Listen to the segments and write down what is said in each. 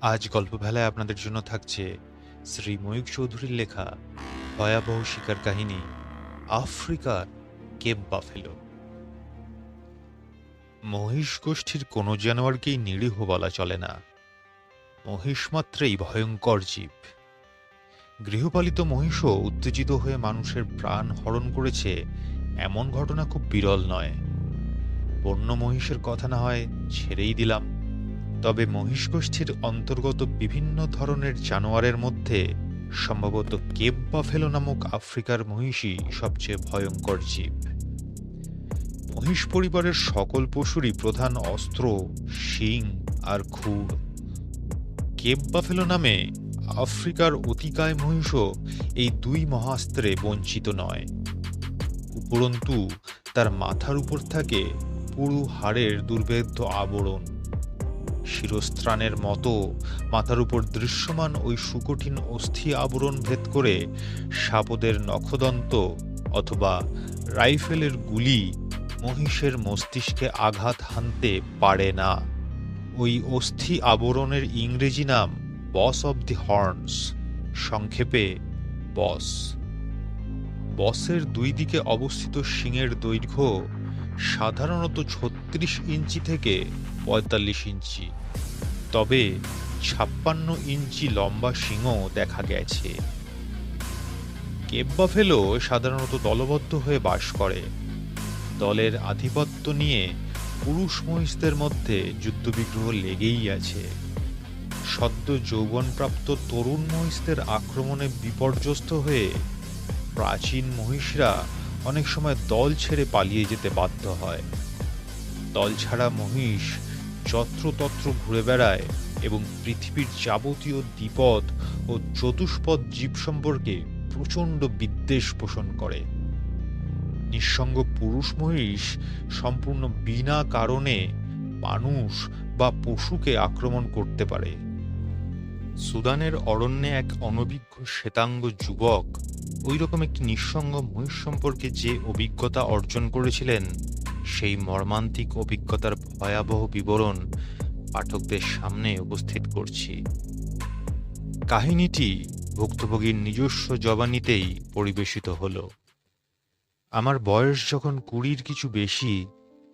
আজ গল্পভেলায় আপনাদের জন্য থাকছে শ্রী ময়ূক চৌধুরীর লেখা ভয়াবহ শিকার কাহিনী আফ্রিকার কেপ বাফেলো। মহিষ গোষ্ঠীর কোনো জানোয়ারকেই নিরীহ বলা চলে না। মহিষ মাত্রেই ভয়ঙ্কর জীব। গৃহপালিত মহিষও উত্তেজিত হয়ে মানুষের প্রাণ হরণ করেছে, এমন ঘটনা খুব বিরল নয়। বন্য মহিষের কথা না হয় ছেড়েই দিলাম, তবে মহিষ গোষ্ঠীর অন্তর্গত বিভিন্ন ধরনের জানোয়ারের মধ্যে সম্ভবত কেপ বাফেলো নামক আফ্রিকার মহিষই সবচেয়ে ভয়ঙ্কর জীব। মহিষ পরিবারের সকল পশুরই প্রধান অস্ত্র শিং আর খুর। কেপ বাফেলো নামে আফ্রিকার অতিকায় মহিষও এই দুই মহাস্ত্রে বঞ্চিত নয়। উপরন্তু তার মাথার উপর থাকে পুরু হাড়ের দুর্ভেদ্য আবরণ। শিরস্ত্রাণের মতো মাথার উপর দৃশ্যমান ওই সুকঠিন অস্থি আবরণ ভেদ করে সাপদের নখদন্ত অথবা রাইফেলের গুলি মহিষের মস্তিষ্কে আঘাত হানতে পারে না। ওই অস্থি আবরণের ইংরেজি নাম বস অব দি হর্নস, সংক্ষেপে বস। বসের দুই দিকে অবস্থিত শিংয়ের দৈর্ঘ্য সাধারণত ৩৬ ইঞ্চি থেকে ৪৫ ইঞ্চি, তবে ৫৬ ইঞ্চি লম্বা শিংও দেখা গেছে। কেপ বাফেলো সাধারণত দলবদ্ধ হয়ে বাস করে। দলের আধিপত্য নিয়ে পুরুষ মহিষদের মধ্যে যুদ্ধবিগ্রহ লেগেই আছে। সদ্য যৌবনপ্রাপ্ত তরুণ মহিষদের আক্রমণে বিপর্যস্ত হয়ে প্রাচীন মহিষরা অনেক সময় দল ছেড়ে পালিয়ে যেতে বাধ্য হয়। দল ছাড়া মহিষ যত্রতত্র ঘুরে বেড়ায় এবং পৃথিবীর যাবতীয় দ্বিপদ ও চতুষ্পদ জীব সম্পর্কে প্রচণ্ড বিদ্বেষ পোষণ করে। নিঃসঙ্গ পুরুষ মহিষ সম্পূর্ণ বিনা কারণে মানুষ বা পশুকে আক্রমণ করতে পারে। সুদানের অরণ্যে এক অনভিজ্ঞ শ্বেতাঙ্গ যুবক ওই রকম একটি নিঃসঙ্গ মহিষ সম্পর্কে যে অভিজ্ঞতা অর্জন করেছিলেন, সেই মর্মান্তিক অভিজ্ঞতার ভয়াবহ বিবরণ পাঠকদের সামনে উপস্থিত করছি। কাহিনীটি ভুক্তভোগীর নিজস্ব জবানিতেই পরিবেশিত হলো। আমার বয়স যখন ২০-র কিছু বেশি,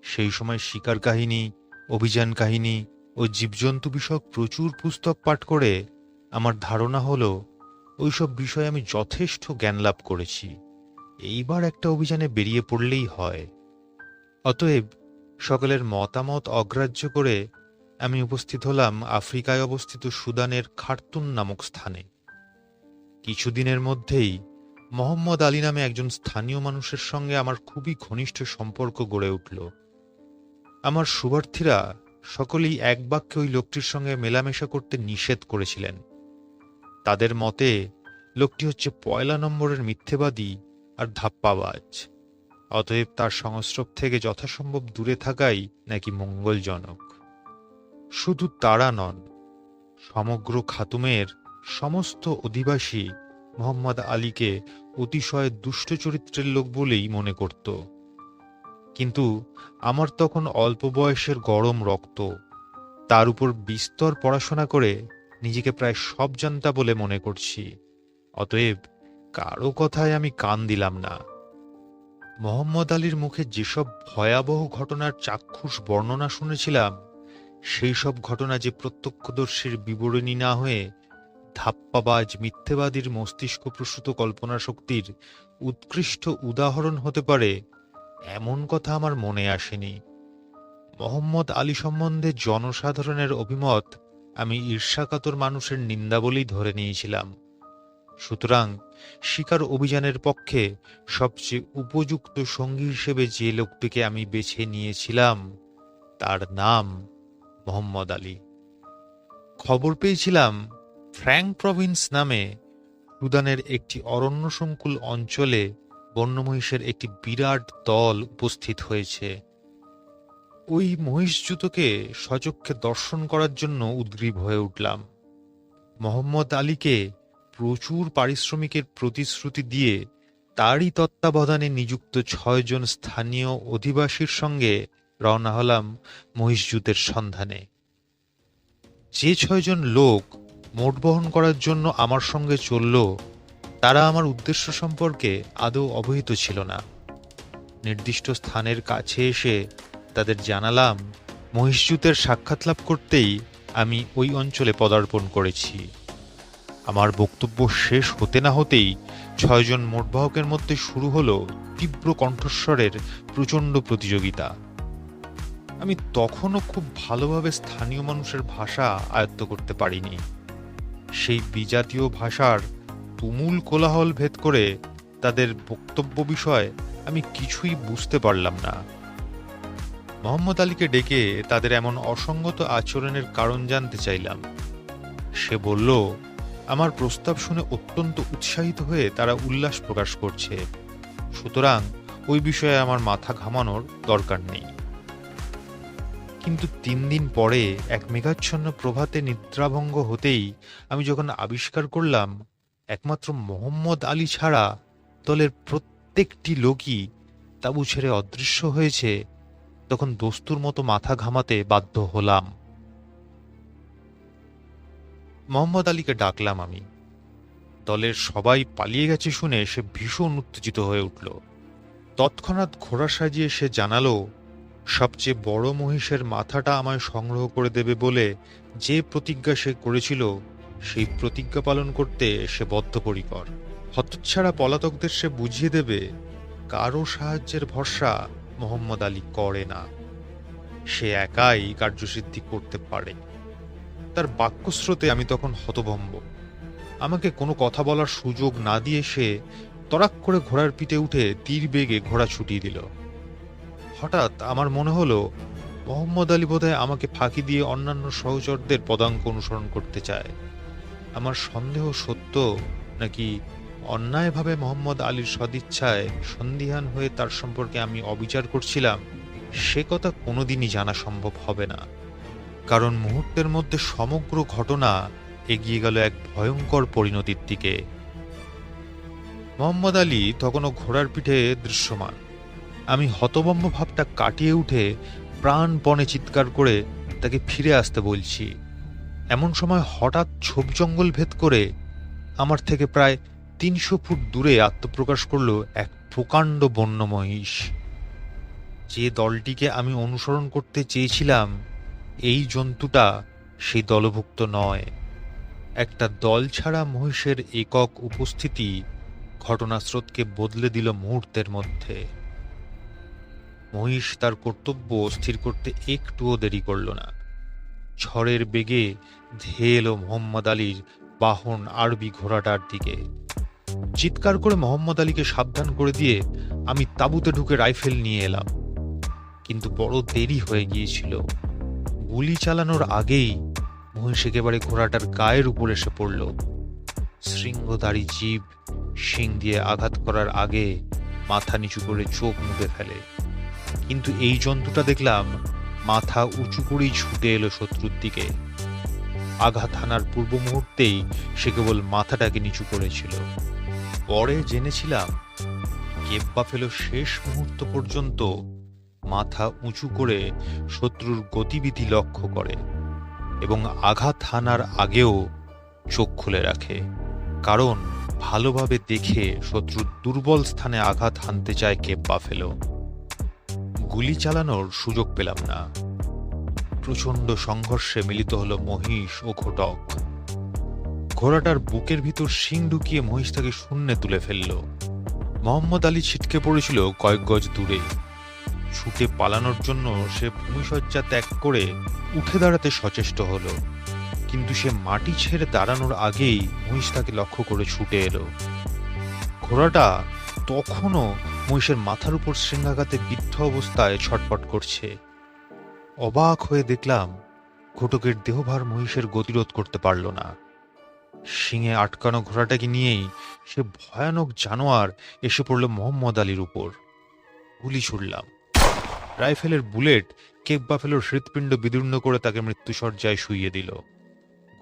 সেই সময় শিকার কাহিনী, অভিযান কাহিনী ও জীবজন্তু বিষয়ক প্রচুর পুস্তক পাঠ করে আমার ধারণা হলো ওইসব বিষয়ে আমি যথেষ্ট জ্ঞান লাভ করেছি। এইবার একটা অভিযানে বেরিয়ে পড়লেই হয়। অতএব সকলের মতামত অগ্রাহ্য করে আমি উপস্থিত হলাম আফ্রিকায় অবস্থিত সুদানের খার্তুম নামক স্থানে। কিছুদিনের মধ্যেই মোহাম্মদ আলী নামে একজন স্থানীয় মানুষের সঙ্গে আমার খুবই ঘনিষ্ঠ সম্পর্ক গড়ে উঠল। আমার শুভার্থীরা সকলেই এক বাক্যে ওই লোকটির সঙ্গে মেলামেশা করতে নিষেধ করেছিলেন। তাদের মতে লোকটি হচ্ছে পয়লা নম্বরের মিথ্যেবাদী আর ধাপ্পাবাজ। অতএব তার সংস্রব থেকে যথাসম্ভব দূরে থাকাই নাকি মঙ্গলজনক। শুধু তারা নন, সমগ্র খাতুমের সমস্ত অধিবাসী মোহাম্মদ আলীকে অতিশয় দুষ্ট চরিত্রের লোক বলেই মনে করত। কিন্তু আমার তখন অল্প বয়সের গরম রক্ত, তার উপর বিস্তর পড়াশোনা করে নিজেকে প্রায় সব জানতা বলে মনে করছি। অতএব কারো কথায় আমি কান দিলাম না। মোহাম্মদ আলীর মুখে যেসব ভয়াবহ ঘটনার চাক্ষুষ বর্ণনা শুনেছিলাম, সেই সব ঘটনা যে প্রত্যক্ষদর্শীর বিবরণী না হয়ে ধাপ্পাবাজ মিথ্যেবাদীর মস্তিষ্ক প্রসূত কল্পনা শক্তির উৎকৃষ্ট উদাহরণ হতে পারে, এমন কথা আমার মনে আসেনি। মোহাম্মদ আলী সম্বন্ধে জনসাধারণের অভিমত আমি ঈর্ষাকাতর মানুষের নিন্দা বলেই ধরে নিয়েছিলাম। সুতরাং শিকার অভিযানের পক্ষে সবচেয়ে উপযুক্ত সঙ্গী হিসেবে যে লোকটিকে আমি বেছে নিয়েছিলাম, তার নাম মোহাম্মদ আলী। খবর পেয়েছিলাম ফ্র্যাঙ্ক প্রভিন্স নামে সুদানের একটি অরণ্য সংকুল অঞ্চলে বন্য মহিষের একটি বিরাট দল উপস্থিত হয়েছে। ওই মহিষজুতোকে সচক্ষে দর্শন করার জন্য উদ্গ্রীব হয়ে উঠলাম। মোহাম্মদ আলীকে প্রচুর পারিশ্রমিকের প্রতিশ্রুতি দিয়ে তারই তত্ত্বাবধানে নিযুক্ত ৬ জন স্থানীয় অধিবাসীর সঙ্গে রওনা হলাম মহিষজুতের সন্ধানে। যে 6 জন লোক মোট বহন করার জন্য আমার সঙ্গে চলল, তারা আমার উদ্দেশ্য সম্পর্কে আদৌ অবহিত ছিল না। নির্দিষ্ট স্থানের কাছে এসে তাদের জানালাম, মহিষজুতের সাক্ষাৎ লাভ করতেই আমি ওই অঞ্চলে পদার্পণ করেছি। আমার বক্তব্য শেষ হতে না হতেই 6 জন মোটবাহকের মধ্যে শুরু হলো তীব্র কণ্ঠস্বরের প্রচণ্ড প্রতিযোগিতা। আমি তখনও খুব ভালোভাবে স্থানীয় মানুষের ভাষা আয়ত্ত করতে পারিনি। সেই বিজাতীয় ভাষার তুমুল কোলাহল ভেদ করে তাদের বক্তব্য বিষয়ে আমি কিছুই বুঝতে পারলাম না। মোহাম্মদ আলীকে ডেকে তাদের এমন অসঙ্গত আচরণের কারণ জানতে চাইলাম। সে বলল, আমার প্রস্তাব শুনে অত্যন্ত উৎসাহিত হয়ে তারা উল্লাস প্রকাশ করছে, সুতরাং ওই বিষয়ে আমার মাথা ঘামানোর দরকার নেই। কিন্তু 3 দিন পরে এক মেঘাচ্ছন্ন প্রভাতে নিদ্রাভঙ্গ হতেই আমি যখন আবিষ্কার করলাম একমাত্র মোহাম্মদ আলী ছাড়া দলের প্রত্যেকটি লোকই তাঁবু ছেড়ে অদৃশ্য হয়েছে, তখন দস্তুর মতো মাথা ঘামাতে বাধ্য হলাম। মোহাম্মদ আলীকে ডাকলাম আমি। দলের সবাই পালিয়ে গেছে শুনে সে ভীষণ উত্তেজিত হয়ে উঠল। তৎক্ষণাৎ ঘোড়া সাজিয়ে সে জানালো, সবচেয়ে বড় মহিষের মাথাটা আমায় সংগ্রহ করে দেবে বলে যে প্রতিজ্ঞা সে করেছিল, সেই প্রতিজ্ঞা পালন করতে সে বদ্ধপরিকর। হতচ্ছাড়া পলাতকদের সে বুঝিয়ে দেবে কারো সাহায্যের ভরসা মোহাম্মদ আলী করে না, সে একাই কার্যসিদ্ধি করতে পারে। তার বাক্যস্রোতে আমি তখন হতভম্ব। আমাকে কোনো কথা বলার সুযোগ না দিয়ে সে তড়াক করে ঘোড়ার পিঠে উঠে তীর বেগে ঘোড়া ছুটিয়ে দিল। হঠাৎ আমার মনে হলো মোহাম্মদ আলী বোধহয় আমাকে ফাঁকি দিয়ে অন্যান্য সহচরদের পদাঙ্ক অনুসরণ করতে চায়। আমার সন্দেহ সত্য নাকি অন্যায়ভাবে মোহাম্মদ আলীর সদিচ্ছায় সন্দিহান হয়ে তার সম্পর্কে আমি অবিচার করছিলাম, সে কথা কোনোদিনই জানা সম্ভব হবে না, কারণ মুহূর্তের মধ্যে সমগ্র ঘটনা এগিয়ে গেল এক ভয়ঙ্কর পরিণতির দিকে। মোহাম্মদ আলী তখনও ঘোড়ার পিঠে দৃশ্যমান। আমি হতভম্ব ভাবটা কাটিয়ে উঠে প্রাণপণে চিৎকার করে তাকে ফিরে আসতে বলছি। এমন সময় হঠাৎ ঝোপ জঙ্গল ভেদ করে আমার থেকে প্রায় 300 ফুট দূরে আত্মপ্রকাশ করল এক প্রকাণ্ড বন্য মহিষ। যে দলটিকে আমি অনুসরণ করতে চেয়েছিলাম, এই জন্তুটা সেই দলভুক্ত নয়। একটা দল ছাড়া মহিষের একক উপস্থিতি ঘটনাস্রোতকে বদলে দিল মুহূর্তের মধ্যে। মহিষ তার কর্তব্য স্থির করতে একটুও দেরি করল না। ঝড়ের বেগে ধেয়ে এলো মোহাম্মদ আলীর বাহন আরবি ঘোড়াটার দিকে। চিৎকার করে মোহাম্মদ আলীকে সাবধান করে দিয়ে আমি তাঁবুতে ঢুকে রাইফেল নিয়ে এলাম, কিন্তু বড় দেরি হয়ে গিয়েছিল। গুলি চালানোর আগেই মহিষ একেবারে ঘোড়াটার গায়ের উপর এসে পড়ল। শৃঙ্গধারী জীব শিং দিয়ে আঘাত করার আগে মাথা নিচু করে চোখ মুদে ফেলে, কিন্তু এই জন্তুটা দেখলাম মাথা উঁচু করেই ছুটে এলো শত্রুর দিকে। আঘাত হানার পূর্ব মুহূর্তেই সে কেবল মাথাটাকে নিচু করেছিল। পরে জেনেছিলাম কেপ বাফেলো শেষ মুহূর্ত পর্যন্ত মাথা উঁচু করে শত্রুর গতিবিধি লক্ষ্য করে এবং আঘাত হানার আগেও চোখ খুলে রাখে, কারণ ভালোভাবে দেখে শত্রুর দুর্বল স্থানে আঘাত হানতে চায় কেপ বাফেলো। গুলি চালানোর সুযোগ পেলাম না। প্রচণ্ড সংঘর্ষে মিলিত হলো মহিষ ও ঘোটক। ঘোড়াটার বুকের ভিতর শিং ঢুকিয়ে মহিষটাকে শূন্যে তুলে ফেলল। মোহাম্মদ আলী ছিটকে পড়েছিল কয়েক গজ দূরে। ছুটে পালানোর জন্য সে ভূমিশয্যা ত্যাগ করে উঠে দাঁড়াতে সচেষ্ট হলো, কিন্তু সে মাটি ছেড়ে দাঁড়ানোর আগেই মহিষ তাকে লক্ষ্য করে ছুটে এলো। ঘোড়াটা তখনও মহিষের মাথার উপর শৃঙ্গাঘাতে বিদ্ধ অবস্থায় ছটপট করছে। অবাক হয়ে দেখলাম ঘটকের দেহভার মহিষের গতিরোধ করতে পারল না। শিঙে আটকানো ঘোড়াটাকে নিয়েই সে ভয়ানক জানোয়ার এসে পড়ল মোহাম্মদ আলীর উপর। গুলি ছুড়লাম। রাইফেলের বুলেট কেপ বাফেলোর হৃৎপিণ্ড বিদীর্ণ করে তাকে মৃত্যুশয্যায় শুইয়ে দিল।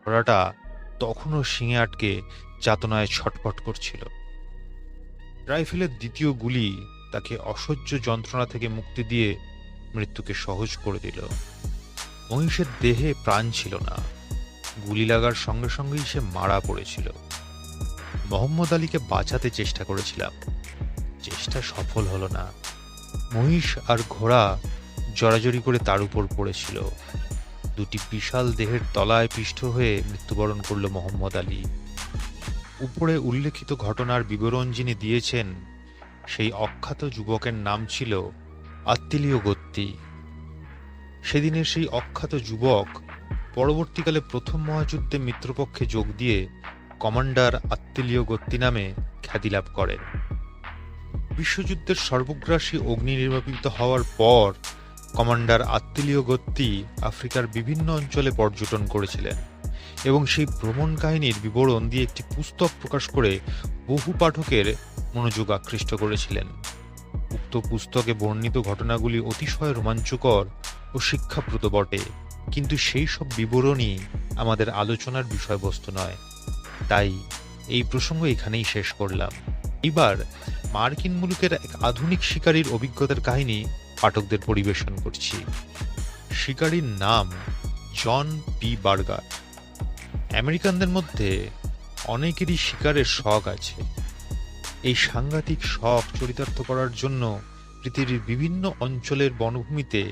ঘোড়াটা তখনও শিঙে আটকে যাতনায় ছটফট করছিল। রাইফেলের দ্বিতীয় গুলি তাকে অসহ্য যন্ত্রণা থেকে মুক্তি দিয়ে মৃত্যুকে সহজ করে দিল। মহিষের দেহে প্রাণ ছিল না, গুলি লাগার সঙ্গে সঙ্গেই সে মারা পড়েছিল। মোহাম্মদ আলীকে বাঁচাতে চেষ্টা করেছিলাম, চেষ্টা সফল হলো না। মহিষ আর ঘোড়া জড়াজড়ি করে তার উপর পড়েছিল। দুটি বিশাল দেহের তলায় পিষ্ট হয়ে মৃত্যুবরণ করল মোহাম্মদ আলী। উপরে উল্লেখিত ঘটনার বিবরণ যিনি দিয়েছেন সেই অখ্যাত যুবকের নাম ছিল আত্তিলিও গত্তি। সেদিনের সেই অখ্যাত যুবক পরবর্তীকালে প্রথম মহাযুদ্ধে মিত্রপক্ষে যোগ দিয়ে কমান্ডার আত্তিলিও গত্তি নামে খ্যাতি লাভ করেন। বিশ্বযুদ্ধের সর্বগ্রাসী অগ্নি নির্বাপিত হওয়ার পর কমান্ডার আত্তিলিও গত্তি আফ্রিকার বিভিন্ন অঞ্চলে পর্যটন করেছিলেন এবং সেই ভ্রমণ কাহিনীর বিবরণ দিয়ে একটি পুস্তক প্রকাশ করে বহু পাঠকের মনোযোগ আকৃষ্ট করেছিলেন। উক্ত পুস্তকে বর্ণিত ঘটনাগুলি অতিশয় রোমাঞ্চকর ও শিক্ষাপ্রদ বটে, কিন্তু সেই সব বিবরণই আমাদের আলোচনার বিষয়বস্তু নয়। তাই এই প্রসঙ্গ এখানেই শেষ করলাম। এবার মার্কিন মুলুকের এক আধুনিক শিকারীর অভিজ্ঞতার কাহিনী পাঠকদের পরিবেশন করছি। শিকারীর নাম জন পি বার্গার। আমেরিকানদের মধ্যে অনেকেরই শিকারের শখ আছে। এই সাংঘাতিক শখ চরিতার্থ করার জন্য পৃথিবীর বিভিন্ন অঞ্চলের বনভূমিতে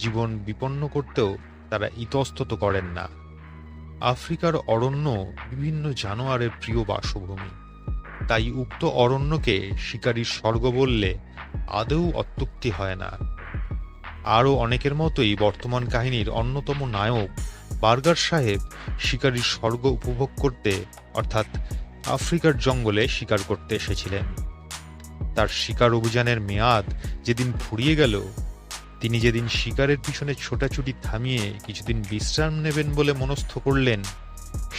জীবন বিপন্ন করতেও তারা ইতস্তত করেন না। আফ্রিকার অরণ্য বিভিন্ন জানোয়ারের প্রিয় বাসভূমি, তাই উক্ত অরণ্যকে শিকারীর স্বর্গ বললে আদৌ অত্যুক্তি হয় না। আরও অনেকের মতোই বর্তমান কাহিনীর অন্যতম নায়ক বার্গার সাহেব শিকারীর স্বর্গ উপভোগ করতে অর্থাৎ আফ্রিকার জঙ্গলে শিকার করতে এসেছিলেন। তার শিকার অভিযানের মেয়াদ যেদিন ফুরিয়ে গেল, তিনি যেদিন শিকারের পিছনে ছোটাছুটি থামিয়ে কিছুদিন বিশ্রাম নেবেন বলে মনস্থ করলেন,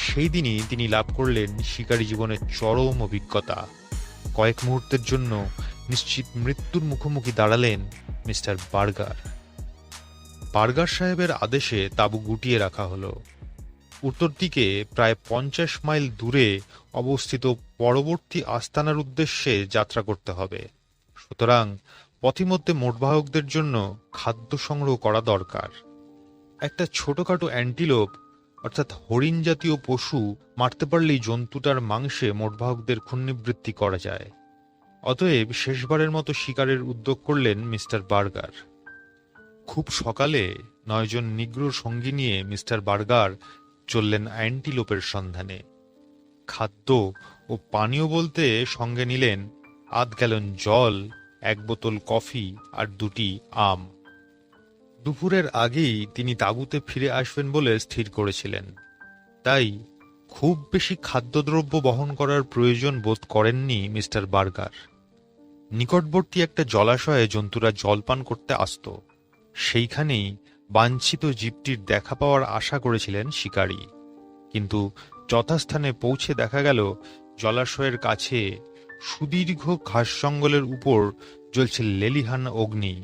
সেই দিনই তিনি লাভ করলেন শিকারী জীবনের চরম অভিজ্ঞতা। কয়েক মুহূর্তের জন্য নিশ্চিত মৃত্যুর মুখোমুখি দাঁড়ালেন মিস্টার বার্গার। বার্গার সাহেবের আদেশে তাঁবু গুটিয়ে রাখা হলো। উত্তর দিকে প্রায় 50 মাইল দূরে অবস্থিত পরবর্তী আস্তানার উদ্দেশ্যে যাত্রা করতে হবে। সুতরাং পথিমধ্যে মোটবাহকদের জন্য খাদ্য সংগ্রহ করা দরকার। একটা ছোটখাটো অ্যান্টিলোপ অর্থাৎ হরিণ জাতীয় পশু মারতে পারলেই জন্তুটার মাংসে মোটবাহকদের ক্ষুণ্ণিবৃত্তি করা যায়। অতএব শেষবারের মতো শিকারের উদ্যোগ করলেন মিস্টার বার্গার। খুব সকালে 9 জন নিগ্রো সঙ্গী নিয়ে মিস্টার বার্গার চললেন অ্যান্টিলোপের সন্ধানে। খাদ্য ও পানীয় বলতে সঙ্গে নিলেন 8 গ্যালন জল, 1 বোতল কফি আর 2টি আম। দুপুরের আগেই তিনি তাঁবুতে ফিরে আসবেন বলে স্থির করেছিলেন, তাই খুব বেশি খাদ্যদ্রব্য বহন করার প্রয়োজন বোধ করেননি মিস্টার বার্গার। নিকটবর্তী একটা জলাশয়ে জন্তুরা জলপান করতে আসত, সেইখানেই বাঞ্ছিত জীবটির দেখা পাওয়ার আশা করেছিলেন শিকারী। কিন্তু যথাস্থানে পৌঁছে দেখা গেল জলাশয়ের কাছে সুদীর্ঘ ঘাস জঙ্গলের উপর জ্বলছে লেলিহান অগ্নি,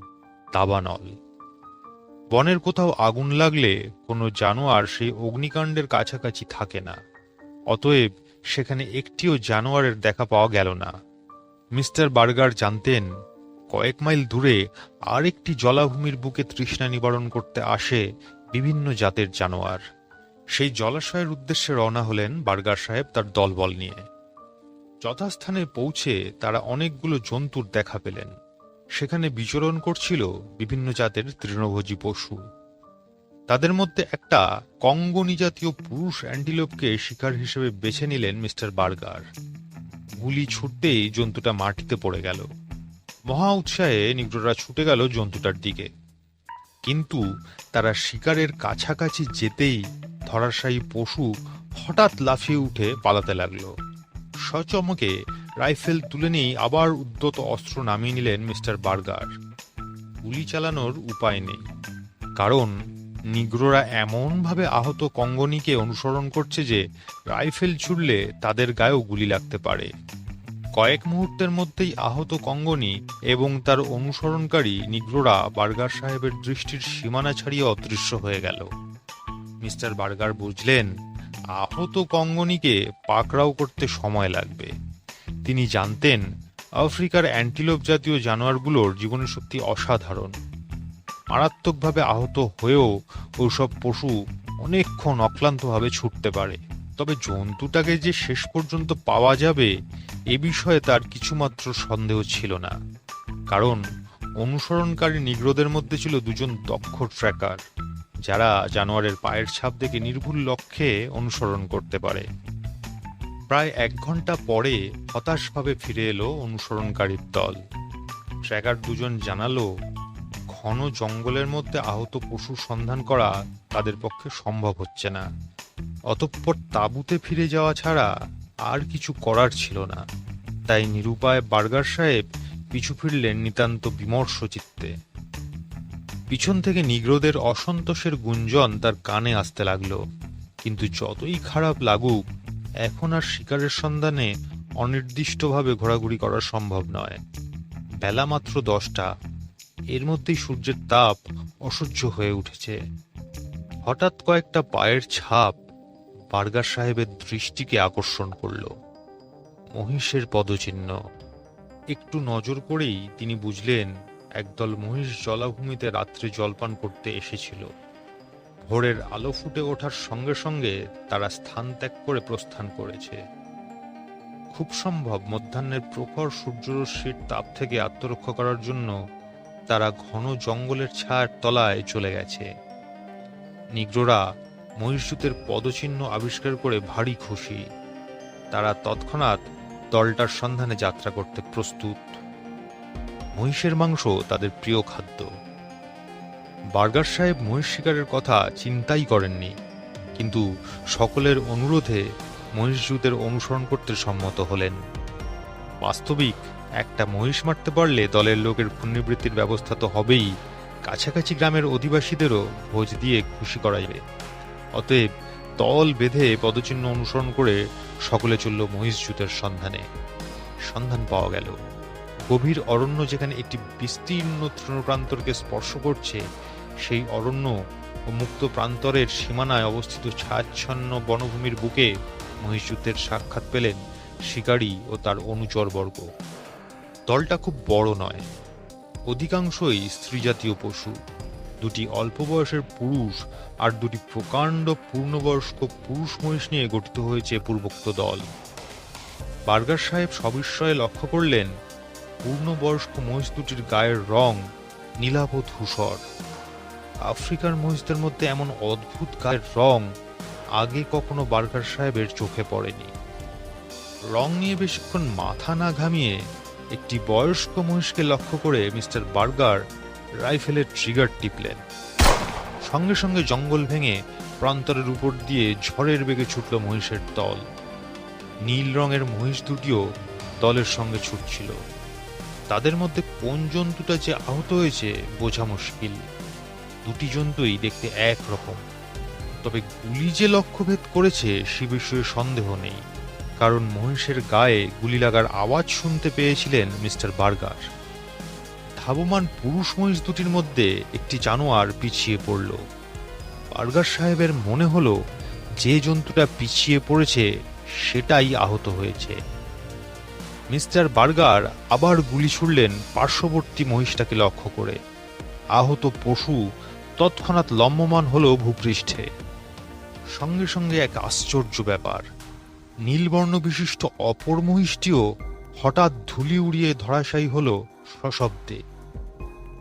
দাবানল। বনের কোথাও আগুন লাগলে কোনো জানোয়ার সেই অগ্নিকাণ্ডের কাছাকাছি থাকে না, অতএব সেখানে একটিও জানোয়ারের দেখা পাওয়া গেল না। মিস্টার বার্গার জানতেন কয়েক মাইল দূরে আরেকটি জলাভূমির বুকে তৃষ্ণা নিবারণ করতে আসে বিভিন্ন জাতের জানোয়ার। সেই জলাশয়ের উদ্দেশ্যে রওনা হলেন বার্গার সাহেব তার দলবল নিয়ে। যথাস্থানে পৌঁছে তারা অনেকগুলো জন্তুর দেখা পেলেন। সেখানে বিচরণ করছিল বিভিন্ন জাতের তৃণভোজী পশু। তাদের মধ্যে একটা কঙ্গনি জাতীয় পুরুষ অ্যান্টিলোপকে শিকার হিসেবে বেছে নিলেন মিস্টার বার্গার। গুলি ছুটতেই জন্তুটা মাটিতে পড়ে গেল। মহা উৎসাহে নিগ্রোরা ছুটে গেল জন্তুটার দিকে, কিন্তু তারা শিকারের কাছাকাছি যেতেই ধরাশায়ী পশু হঠাৎ লাফিয়ে উঠে পালাতে লাগলো। সচমকে রাইফেল তুলে নিয়ে আবার উদ্যত অস্ত্র নামিয়ে নিলেন মিস্টার বার্গার। গুলি চালানোর উপায় নেই, কারণ নিগ্রোরা এমনভাবে আহত কঙ্গনিকে অনুসরণ করছে যে রাইফেল ছুড়লে তাদের গায়েও গুলি লাগতে পারে। কয়েক মুহূর্তের মধ্যেই আহত কঙ্গনি এবং তার অনুসরণকারী নিগ্রোরা বার্গার সাহেবের দৃষ্টির সীমানা ছাড়িয়ে অদৃশ্য হয়ে গেল। মিস্টার বার্গার বুঝলেন আহত কঙ্গনিকে পাকড়াও করতে সময় লাগবে। তিনি জানতেন আফ্রিকার অ্যান্টিলোপ জাতীয় জানোয়ারগুলোর জীবনীশক্তি অসাধারণ। মারাত্মকভাবে আহত হয়েও ওইসব পশু অনেকক্ষণ অক্লান্তভাবে ছুটতে পারে, তবে জন্তুটাকে যে শেষ পর্যন্ত পাওয়া যাবে এ বিষয়ে তার কিছুমাত্র সন্দেহ ছিল না। কারণ অনুসরণকারী নিগ্রোদের মধ্যে ছিল দুজন দক্ষ ট্র্যাকার, যারা জানোয়ারের পায়ের ছাপ দেখে নির্ভুল লক্ষ্যে অনুসরণ করতে পারে। প্রায় 1 ঘন্টা পরে হতাশভাবে ফিরে এলো অনুসরণকারীর দল। ট্র্যাকার দুজন জানালো, ঘন জঙ্গলের মধ্যে আহত পশুর সন্ধান করা তাদের পক্ষে সম্ভব হচ্ছে না। অতঃপর তাঁবুতে ফিরে যাওয়া ছাড়া আর কিছু করার ছিল না। তাই নিরুপায় বার্গার সাহেব পিছু ফিরলেন নিতান্ত বিমর্ষ চিত্তে। পিছন থেকে নিগ্রোদের অসন্তোষের গুঞ্জন তার কানে আসতে লাগলো। কিন্তু যতই খারাপ লাগুক, এখন আর শিকারের সন্ধানে অনির্দিষ্টভাবে ঘোরাঘুরি করা সম্ভব নয়। বেলা মাত্র 10টা, এর মধ্যেই সূর্যের তাপ অসহ্য হয়ে উঠেছে। হঠাৎ কয়েকটা পায়ের ছাপ বার্গার সাহেবের দৃষ্টিকে আকর্ষণ করল। মহিষের পদচিহ্ন। একটু নজর করেই তিনি বুঝলেন একদল মহিষ জলাভূমিতে রাত্রে জলপান করতে এসেছিল। ভোরের আলো ফুটে ওঠার সঙ্গে সঙ্গে তারা স্থান ত্যাগ করে প্রস্থান করেছে। খুব সম্ভব মধ্যাহ্নের প্রখর সূর্যরশ্মির তাপ থেকে আত্মরক্ষা করার জন্য তারা ঘন জঙ্গলের ছায়ার তলায় চলে গেছে। নিগ্রোরা মহিষজুতের পদচিহ্ন আবিষ্কার করে ভারী খুশি। তারা তৎক্ষণাৎ দলটার সন্ধানে যাত্রা করতে প্রস্তুত। মহিষের মাংস তাদের প্রিয় খাদ্য। বার্গার সাহেব মহিষ শিকারের কথা চিন্তাই করেননি, কিন্তু সকলের অনুরোধে মহিষজুতের অনুসরণ করতে সম্মত হলেন। বাস্তবিক একটা মহিষ মারতে পারলে দলের লোকের পুণ্যবৃত্তির ব্যবস্থা তো হবেই, কাছাকাছি গ্রামের অধিবাসীদেরও ভোজ দিয়ে খুশি করা যাবে। অতএব দল বেঁধে পদচিহ্ন অনুসরণ করে সকলে চলল মহিষজুতের সন্ধানে। সন্ধান পাওয়া গেল। গভীর অরণ্য যেখানে একটি বিস্তীর্ণ তৃণপ্রান্তরকে স্পর্শ করছে, সেই অরণ্য ও মুক্ত প্রান্তরের সীমানায় অবস্থিত ছায়াচ্ছন্ন বনভূমির বুকে মহিষজুতের সাক্ষাৎ পেলেন শিকারী ও তার অনুচরবর্গ। দলটা খুব বড় নয়, অধিকাংশই স্ত্রীজাতীয় পশু। 2টি অল্প বয়সের পুরুষ আর 2টি প্রকাণ্ড পূর্ণবয়স্ক পুরুষ মহিষ নিয়ে গঠিত হয়েছে পূর্বোক্ত দল। বার্গার সাহেব সবিস্ময়ে লক্ষ্য করলেন পূর্ণবয়স্ক মহিষ দুটির গায়ের রং নীলাভ ধূসর। আফ্রিকার মহিষদের মধ্যে এমন অদ্ভুত গায়ের রং আগে কখনো বার্গার সাহেবের চোখে পড়েনি। রং নিয়ে বেশিক্ষণ মাথা না ঘামিয়ে একটি বয়স্ক মহিষকে লক্ষ্য করে মিস্টার বার্গার রাইফেলের ট্রিগার টিপলেন। সঙ্গে সঙ্গে জঙ্গল ভেঙে প্রান্তরের উপর দিয়ে ঝড়ের বেগে ছুটল মহিষের দল। নীল রঙের মহিষ দুটিও দলের সঙ্গে ছুটছিল। তাদের মধ্যে কোন জন্তুটা যে আহত হয়েছে বোঝা মুশকিল। 2টি জন্তুই দেখতে একরকম, তবে গুলি যে লক্ষ্যভেদ করেছে সে বিষয়ে সন্দেহ নেই, কারণ মহিষের গায়ে গুলি লাগার আওয়াজ শুনতে পেয়েছিলেন মিস্টার বার্গার। ধাবমান পুরুষ মহিষ দুটির মধ্যে একটি জানোয়ার পিছিয়ে পড়ল। বার্গার সাহেবের মনে হলো যে জন্তুটা পিছিয়ে পড়েছে সেটাই আহত হয়েছে। মিস্টার বার্গার আবার গুলি ছুড়লেন পার্শ্ববর্তী মহিষটাকে লক্ষ্য করে। আহত পশু তৎক্ষণাৎ লম্বমান হল ভূপৃষ্ঠে। সঙ্গে সঙ্গে এক আশ্চর্য ব্যাপার, নীলবর্ণ বিশিষ্ট অপর মহিষটিও হঠাৎ ধুলি উড়িয়ে ধরাশায়ী হল সশব্দে।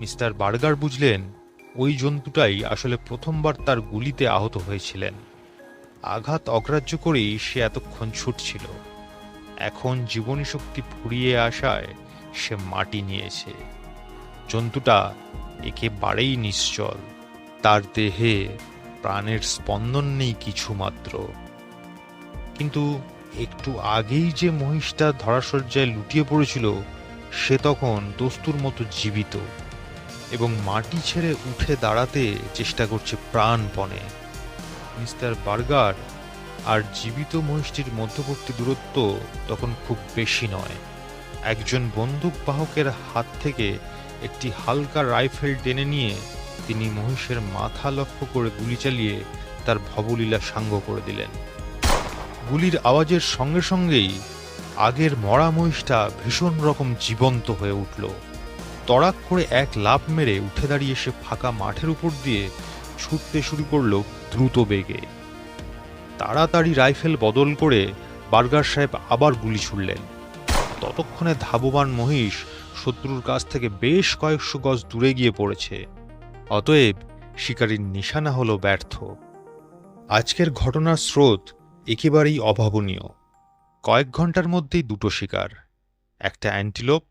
মিস্টার বার্গার বুঝলেন ওই জন্তুটাই আসলে প্রথমবার তার গুলিতে আহত হয়েছিলেন। আঘাত অগ্রাহ্য করেই সে এতক্ষণ ছুটছিল। এখন জীবনী শক্তি ফুরিয়ে আসায় সে মাটি নিয়েছে। জন্তুটা একেবারেই নিশ্চল, তার দেহে প্রাণের স্পন্দন নেই কিছু মাত্র। কিন্তু একটু আগেই যে মহিষটা ধরাশয্যায় লুটিয়ে পড়েছিল সে তখন দস্তুর মতো জীবিত এবং মাটি ছেড়ে উঠে দাঁড়াতে চেষ্টা করছে প্রাণপণে। মিস্টার বার্গার আর জীবিত মহিষটির মধ্যবর্তী দূরত্ব তখন খুব বেশি নয়। একজন বন্দুক বাহকের হাত থেকে একটি হালকা রাইফেল টেনে নিয়ে তিনি মহিষের মাথা লক্ষ্য করে গুলি চালিয়ে তার ভবলীলা সাঙ্গ করে দিলেন। গুলির আওয়াজের সঙ্গে সঙ্গেই আগের মরা মহিষটা ভীষণ রকম জীবন্ত হয়ে উঠল। তড়াক করে এক লাফ মেরে উঠে দাঁড়িয়ে সে ফাঁকা মাঠের উপর দিয়ে ছুটতে শুরু করল দ্রুত বেগে। তাড়াতাড়ি রাইফেল বদল করে বার্গার সাহেব আবার গুলি ছুড়লেন। ততক্ষণে ধাবমান মহিষ শত্রুর কাছ থেকে বেশ কয়েকশো গজ দূরে গিয়ে পড়েছে। অতএব শিকারীর নিশানা হলো ব্যর্থ। আজকের ঘটনার স্রোত একেবারেই অভাবনীয়। কয়েক ঘন্টার মধ্যেই দুটো শিকার, একটা অ্যান্টিলোপ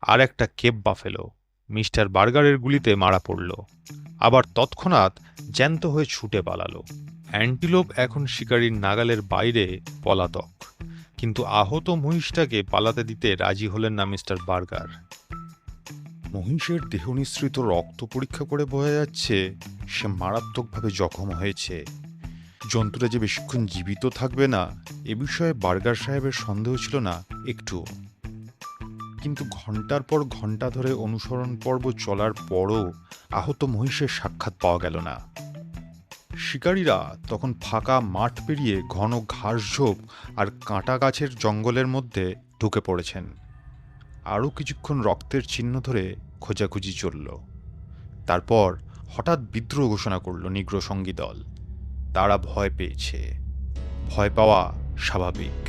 আর একটা কেপ বাফেলো মিস্টার বার্গারের গুলিতে মারা পড়ল। আবার তৎক্ষণাৎ জ্যান্ত হয়ে ছুটে পালালো। অ্যান্টিলোপ এখন শিকারীর নাগালের বাইরে পলাতক, কিন্তু আহত মহিষটাকে পালাতে দিতে রাজি হলেন না মিস্টার বার্গার। মহিষের দেহ নিঃসৃত রক্ত পরীক্ষা করে বোঝা যাচ্ছে সে মারাত্মকভাবে জখম হয়েছে। জন্তুটা যে বেশিক্ষণ জীবিত থাকবে না এ বিষয়ে বার্গার সাহেবের সন্দেহ ছিল না একটু। কিন্তু ঘন্টার পর ঘন্টা ধরে অনুসরণ পর্ব চলার পরও আহত মহিষের সাক্ষাৎ পাওয়া গেল না। শিকারীরা তখন ফাঁকা মাঠ পেরিয়ে ঘন ঘাসঝোপ আর কাঁটা গাছের জঙ্গলের মধ্যে ঢুকে পড়েছেন। আরও কিছুক্ষণ রক্তের চিহ্ন ধরে খোঁজাখুঁজি চলল। তারপর হঠাৎ বিদ্রোহ ঘোষণা করল নিগ্রো সঙ্গী দল। তারা ভয় পেয়েছে। ভয় পাওয়া স্বাভাবিক।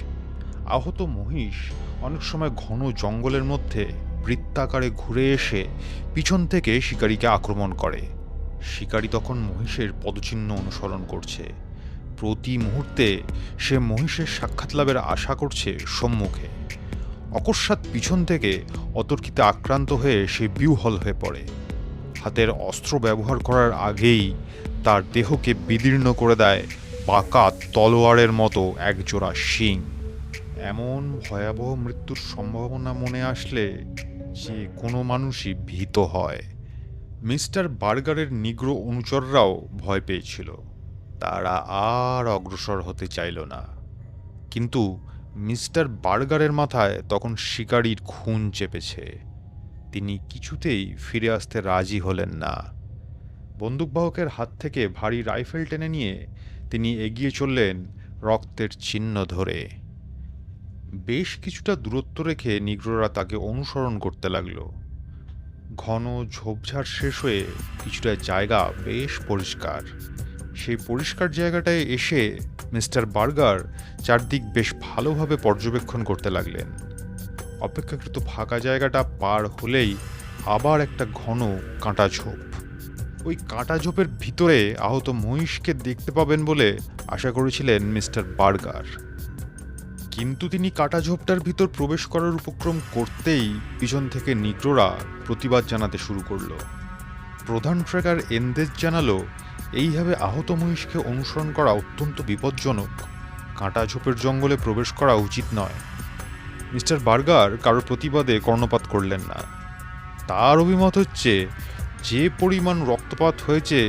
আহত মহিষ অনেক সময় ঘন জঙ্গলের মধ্যে বৃত্তাকারে ঘুরে এসে পিছন থেকে শিকারীকে আক্রমণ করে। শিকারী তখন মহিষের পদচিহ্ন অনুসরণ করছে। প্রতি মুহূর্তে সে মহিষের সাক্ষাৎ লাভের আশা করছে সম্মুখে। অকস্মাৎ পিছন থেকে অতর্কিতে আক্রান্ত হয়ে সে বিহ্বল হয়ে পড়ে। হাতের অস্ত্র ব্যবহার করার আগেই তার দেহকে বিদীর্ণ করে দেয় বাঁকা তলোয়ারের মতো একজোড়া শিং। এমন ভয়াবহ মৃত্যুর সম্ভাবনা মনে আসলে যে কোনো মানুষই ভীত হয়। মিস্টার বার্গারের নিগ্রো অনুচররাও ভয় পেয়েছিল। তারা আর অগ্রসর হতে চাইল না। কিন্তু মিস্টার বার্গারের মাথায় তখন শিকারীর খুন চেপেছে। তিনি কিছুতেই ফিরে আসতে রাজি হলেন না। বন্দুকবাহকের হাত থেকে ভারী রাইফেল টেনে নিয়ে তিনি এগিয়ে চললেন রক্তের চিহ্ন ধরে। বেশ কিছুটা দূরত্ব রেখে নিগ্রোরা তাকে অনুসরণ করতে লাগল। ঘন ঝোপঝাড় শেষ হয়ে কিছুটা জায়গা বেশ পরিষ্কার। সেই পরিষ্কার জায়গাটায় এসে মিস্টার বার্গার চারদিক বেশ ভালোভাবে পর্যবেক্ষণ করতে লাগলেন। অপেক্ষাকৃত ফাঁকা জায়গাটা পার হলেই আবার একটা ঘন কাঁটা ঝোপ। ওই কাঁটা ঝোপের ভিতরে আহত মহিষকে দেখতে পাবেন বলে আশা করেছিলেন মিস্টার বার্গার। কিন্তু তিনি কাঁটা ঝোপটার ভিতর প্রবেশ করার উপক্রম করতেই পিছন থেকে নিগ্রোরা প্রতিবাদ জানাতে শুরু করল। প্রধান ট্রেকার এন্দেজ জানালো এইভাবে আহত মহিষকে অনুসরণ করা অত্যন্ত বিপজ্জনক। কাঁটা ঝোপের জঙ্গলে প্রবেশ করা উচিত নয়। মিস্টার বার্গার কারোর প্রতিবাদে কর্ণপাত করলেন না। তার অভিমত হচ্ছে যে পরিমাণ রক্তপাত হয়েছে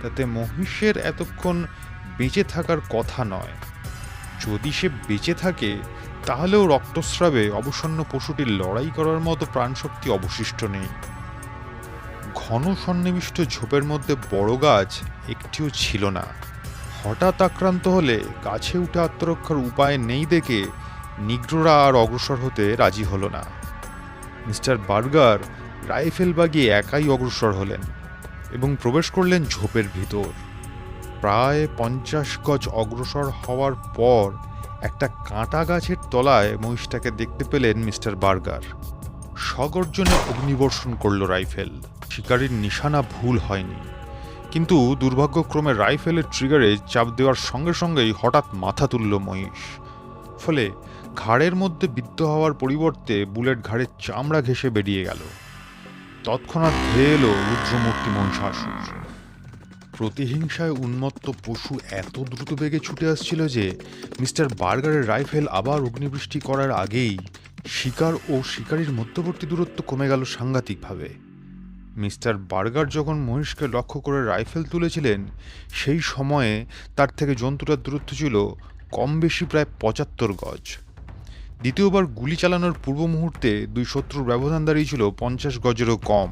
তাতে মহিষের এতক্ষণ বেঁচে থাকার কথা নয়। যদি সে বেঁচে থাকে তাহলেও রক্তস্রাবে অবসন্ন পশুটির লড়াই করার মতো প্রাণশক্তি অবশিষ্ট নেই। ঘন সন্নিবিষ্ট ঝোপের মধ্যে বড় গাছ একটিও ছিল না। হঠাৎ আক্রান্ত হলে গাছে উঠে আত্মরক্ষার উপায় নেই দেখে নিগ্রোরা আর অগ্রসর হতে রাজি হলো না। মিস্টার বার্গার রাইফেল বাগিয়ে একাই অগ্রসর হলেন এবং প্রবেশ করলেন ঝোপের ভিতর। প্রায় 50 গজ অগ্রসর হওয়ার পর একটা কাঁটা গাছের তলায় মহিষটাকে দেখতে পেলেন মিস্টার বার্গার। সগর্জনে অগ্নিবর্ষণ করল রাইফেল। শিকারীর নিশানা ভুল হয়নি, কিন্তু দুর্ভাগ্যক্রমে রাইফেলের ট্রিগারে চাপ দেওয়ার সঙ্গে সঙ্গেই হঠাৎ মাথা তুলল মহিষ। ফলে ঘাড়ের মধ্যে বিদ্ধ হওয়ার পরিবর্তে বুলেট ঘাড়ের চামড়া ঘেঁষে বেরিয়ে গেল। তৎক্ষণাৎ ধেয়ে এলো রুদ্রমূর্তি মহিষাসুর। প্রতিহিংসায় উন্মত্ত পশু এত দ্রুত বেগে ছুটে আসছিল যে মিস্টার বার্গারের রাইফেল আবার অগ্নিবৃষ্টি করার আগেই শিকার ও শিকারীর মধ্যবর্তী দূরত্ব কমে গেল সাংঘাতিকভাবে। মিস্টার বার্গার যখন মহিষকে লক্ষ্য করে রাইফেল তুলেছিলেন সেই সময়ে তার থেকে জন্তুটার দূরত্ব ছিল কম বেশি প্রায় 75 গজ। দ্বিতীয়বার গুলি চালানোর পূর্ব মুহূর্তে দুই শত্রুর ব্যবধান দাঁড়িয়েছিল 50 গজেরও কম।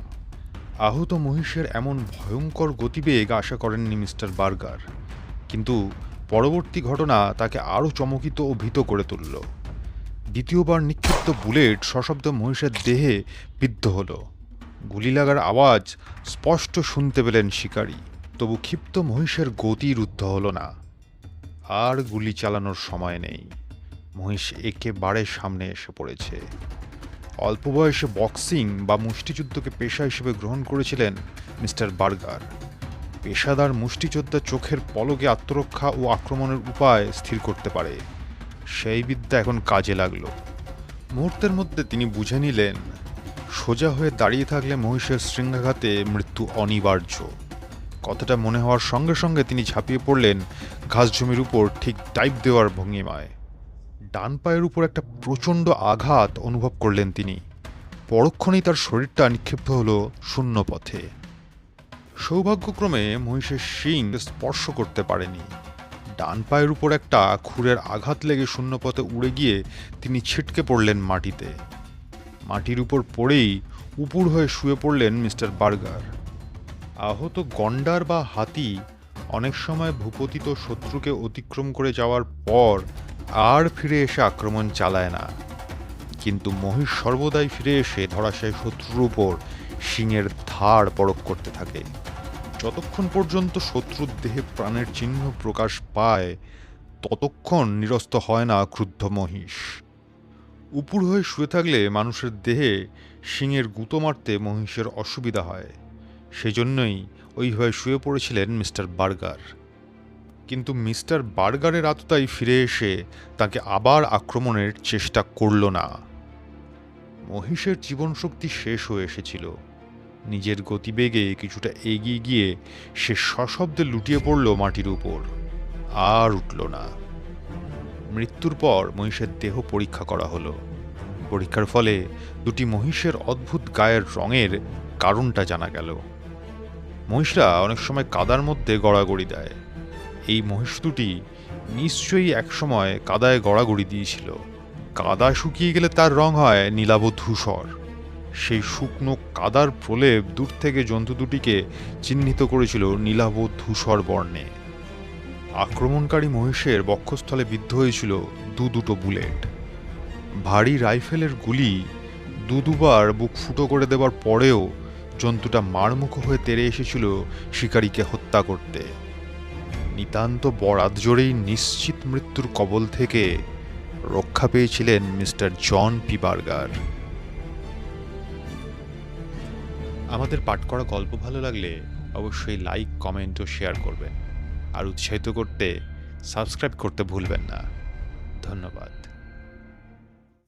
আহত মহিষের এমন ভয়ঙ্কর গতিবেগ আশা করেননি মিস্টার বার্গার, কিন্তু পরবর্তী ঘটনা তাকে আরও চমকিত ও ভীত করে তুলল। দ্বিতীয়বার নিক্ষিপ্ত বুলেট সশব্দ মহিষের দেহে বিদ্ধ হলো। গুলি লাগার আওয়াজ স্পষ্ট শুনতে পেলেন শিকারী। তবু ক্ষিপ্ত মহিষের গতি রুদ্ধ হল না। আর গুলি চালানোর সময় নেই। মহিষ একেবারে সামনে এসে পড়েছে। অল্প বয়সে বক্সিং বা মুষ্টিযুদ্ধকে পেশা হিসেবে গ্রহণ করেছিলেন মিস্টার বার্গার। পেশাদার মুষ্টিযোদ্ধা চোখের পলকে আত্মরক্ষা ও আক্রমণের উপায় স্থির করতে পারে। সেই বিদ্যা এখন কাজে লাগলো। মুহূর্তের মধ্যে তিনি বুঝে নিলেন, সোজা হয়ে দাঁড়িয়ে থাকলে মহিষের শৃঙ্গাঘাতে মৃত্যু অনিবার্য। কথাটা মনে হওয়ার সঙ্গে সঙ্গে তিনি ঝাঁপিয়ে পড়লেন ঘাস জমির উপর, ঠিক ডাইভ দেওয়ার ভঙ্গিমায়। ডান পায়ের উপর একটা প্রচণ্ড আঘাত অনুভব করলেন তিনি। পরক্ষণেই তার শরীরটা নিক্ষিপ্ত হল শূন্য পথে। সৌভাগ্যক্রমে মহিষের শিং স্পর্শ করতে পারেনি। ডান পায়ের উপর একটা খুরের আঘাত লেগে শূন্যপথে উড়ে গিয়ে তিনি ছিটকে পড়লেন মাটিতে। মাটির উপর পড়েই উপুর হয়ে শুয়ে পড়লেন মিস্টার বার্গার। আহত গন্ডার বা হাতি অনেক সময় ভূপতিত শত্রুকে অতিক্রম করে যাওয়ার পর আর ফিরে এসে আক্রমণ চালায় না, কিন্তু মহিষ সর্বদাই ফিরে এসে ধরাশায়ী শত্রুর উপর শিংয়ের ধার পরখ করতে থাকে। যতক্ষণ পর্যন্ত শত্রুর দেহে প্রাণের চিহ্ন প্রকাশ পায় ততক্ষণ নিরস্ত হয় না ক্রুদ্ধ মহিষ। উপুর হয়ে শুয়ে থাকলে মানুষের দেহে শিংয়ের গুঁতো মারতে মহিষের অসুবিধা হয়। সেজন্যই ওইভাবে শুয়ে পড়েছিলেন মিস্টার বার্গার। কিন্তু মিস্টার বার্গারের আততায়ী ফিরে এসে তাকে আবার আক্রমণের চেষ্টা করল না। মহিষের জীবনশক্তি শেষ হয়ে এসেছিল। নিজের গতিবেগে কিছুটা এগিয়ে গিয়ে সে সশব্দে লুটিয়ে পড়ল মাটির উপর, আর উঠল না। মৃত্যুর পর মহিষের দেহ পরীক্ষা করা হলো। পরীক্ষার ফলে দুটি মহিষের অদ্ভুত গায়ের রঙের কারণটা জানা গেল। মহিষরা অনেক সময় কাদার মধ্যে গড়াগড়ি দেয়। এই মহিষ দুটি নিশ্চয়ই একসময় কাদায় গড়াগড়ি দিয়েছিল। কাদা শুকিয়ে গেলে তার রং হয় নীলাভ ধূসর। সেই শুকনো কাদার প্রলেপ দূর থেকে জন্তু দুটিকে চিহ্নিত করেছিল নীলাভ ধূসর বর্ণে। আক্রমণকারী মহিষের বক্ষস্থলে বিদ্ধ হয়েছিল দুটো বুলেট। ভারী রাইফেলের গুলি দুবার বুক ফুটো করে দেওয়ার পরেও জন্তুটা মারমুখ হয়ে তেড়ে এসেছিল শিকারীকে হত্যা করতে। নিতান্ত বরাত জোরেই নিশ্চিত মৃত্যুর কবল থেকে রক্ষা পেয়েছিলেন মিস্টার জন পি বার্গার। আমাদের পাঠ করা গল্প ভালো লাগলে অবশ্যই লাইক, কমেন্ট ও শেয়ার করবেন। আর উৎসাহিত করতে সাবস্ক্রাইব করতে ভুলবেন না। ধন্যবাদ।